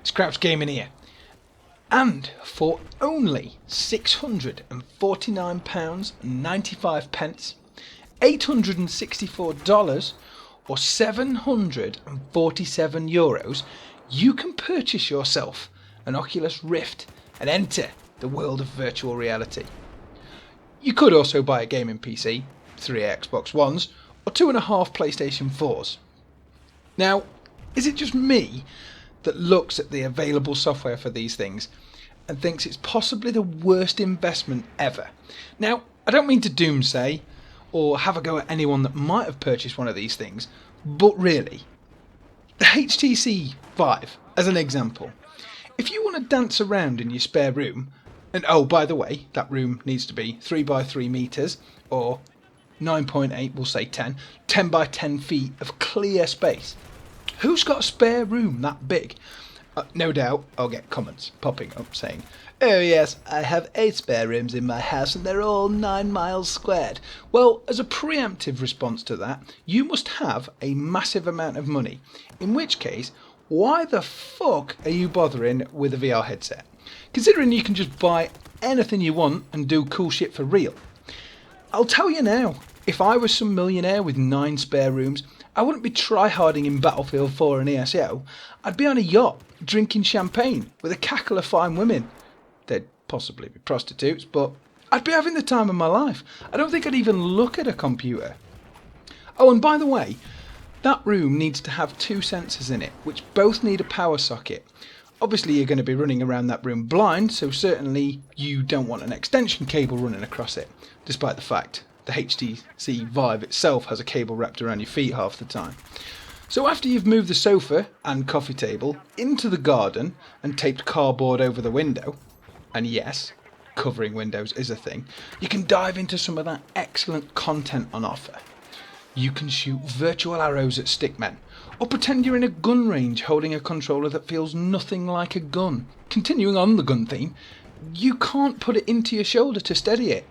It's Crouch Gaming here. And for only £649.95, $864 or €747, you can purchase yourself an Oculus Rift and enter the world of virtual reality. You could also buy a gaming PC, 3 Xbox Ones, or 2.5 PlayStation 4s. Now, is it just me that looks at the available software for these things and thinks it's possibly the worst investment ever? Now, I don't mean to doomsay or have a go at anyone that might have purchased one of these things, but really, the HTC Vive, as an example, if you want to dance around in your spare room, and oh, by the way, that room needs to be 3 by 3 meters, or 9.8, we'll say 10 by 10 feet of clear space. Who's got a spare room that big? No doubt I'll get comments popping up saying, "Oh yes, I have 8 spare rooms in my house and they're all 9 miles squared." Well, as a preemptive response to that, you must have a massive amount of money. In which case, why the fuck are you bothering with a VR headset? Considering you can just buy anything you want and do cool shit for real. I'll tell you now, if I was some millionaire with 9 spare rooms, I wouldn't be tryharding in Battlefield 4 and ESO. I'd be on a yacht, drinking champagne, with a cackle of fine women. They'd possibly be prostitutes, but I'd be having the time of my life. I don't think I'd even look at a computer. Oh, and by the way, that room needs to have 2 sensors in it, which both need a power socket. Obviously you're going to be running around that room blind, so certainly you don't want an extension cable running across it, despite the fact the HTC Vive itself has a cable wrapped around your feet half the time. So after you've moved the sofa and coffee table into the garden and taped cardboard over the window, and yes, covering windows is a thing, you can dive into some of that excellent content on offer. You can shoot virtual arrows at stickmen, or pretend you're in a gun range holding a controller that feels nothing like a gun. Continuing on the gun theme, you can't put it into your shoulder to steady it.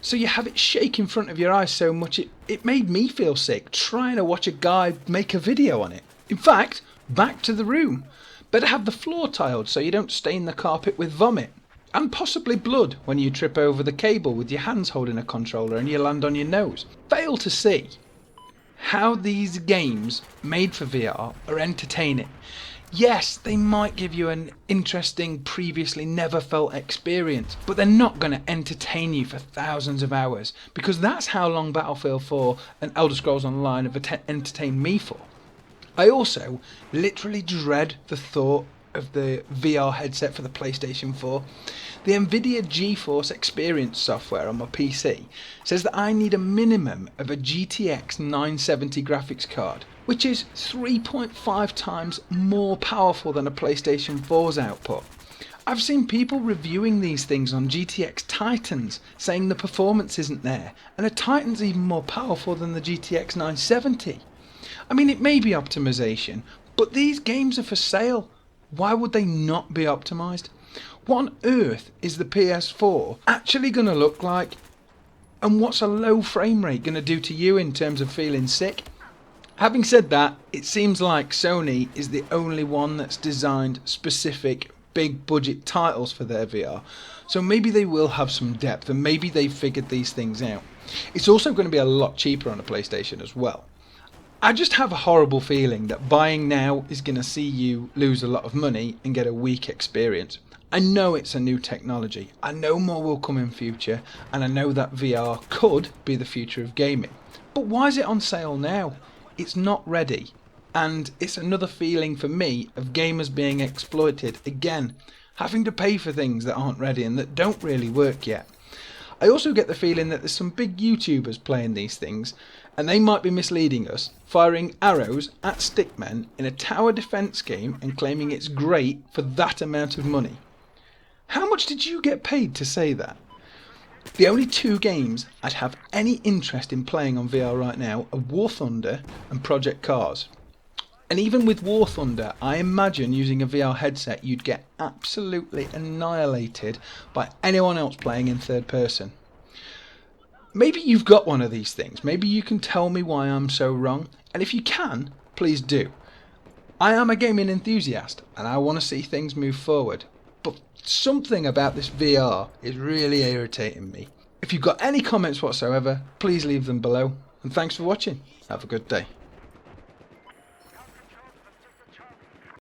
So you have it shake in front of your eyes so much it made me feel sick trying to watch a guy make a video on it. In fact, back to the room. Better have the floor tiled so you don't stain the carpet with vomit. And possibly blood when you trip over the cable with your hands holding a controller and you land on your nose. Fail to see how these games made for VR are entertaining. Yes, they might give you an interesting, previously never felt experience, but they're not going to entertain you for thousands of hours, because that's how long Battlefield 4 and Elder Scrolls Online have entertained me for. I also literally dread the thought of the VR headset for the PlayStation 4. The Nvidia GeForce Experience software on my PC says that I need a minimum of a GTX 970 graphics card, which is 3.5 times more powerful than a PlayStation 4's output. I've seen people reviewing these things on GTX Titans, saying the performance isn't there, and a Titan's even more powerful than the GTX 970. I mean, it may be optimization, but these games are for sale. Why would they not be optimized? What on earth is the PS4 actually going to look like? And what's a low frame rate going to do to you in terms of feeling sick? Having said that, it seems like Sony is the only one that's designed specific big budget titles for their VR. So maybe they will have some depth and maybe they've figured these things out. It's also going to be a lot cheaper on a PlayStation as well. I just have a horrible feeling that buying now is going to see you lose a lot of money and get a weak experience. I know it's a new technology, I know more will come in future, and I know that VR could be the future of gaming. But why is it on sale now? It's not ready. And it's another feeling for me of gamers being exploited again, having to pay for things that aren't ready and that don't really work yet. I also get the feeling that there's some big YouTubers playing these things, and they might be misleading us, firing arrows at stickmen in a tower defense game and claiming it's great for that amount of money. How much did you get paid to say that? The only 2 games I'd have any interest in playing on VR right now are War Thunder and Project Cars. And even with War Thunder, I imagine using a VR headset you'd get absolutely annihilated by anyone else playing in third person. Maybe you've got one of these things. Maybe you can tell me why I'm so wrong. And if you can, please do. I am a gaming enthusiast and I want to see things move forward, but something about this VR is really irritating me. If you've got any comments whatsoever, please leave them below, and thanks for watching. Have a good day.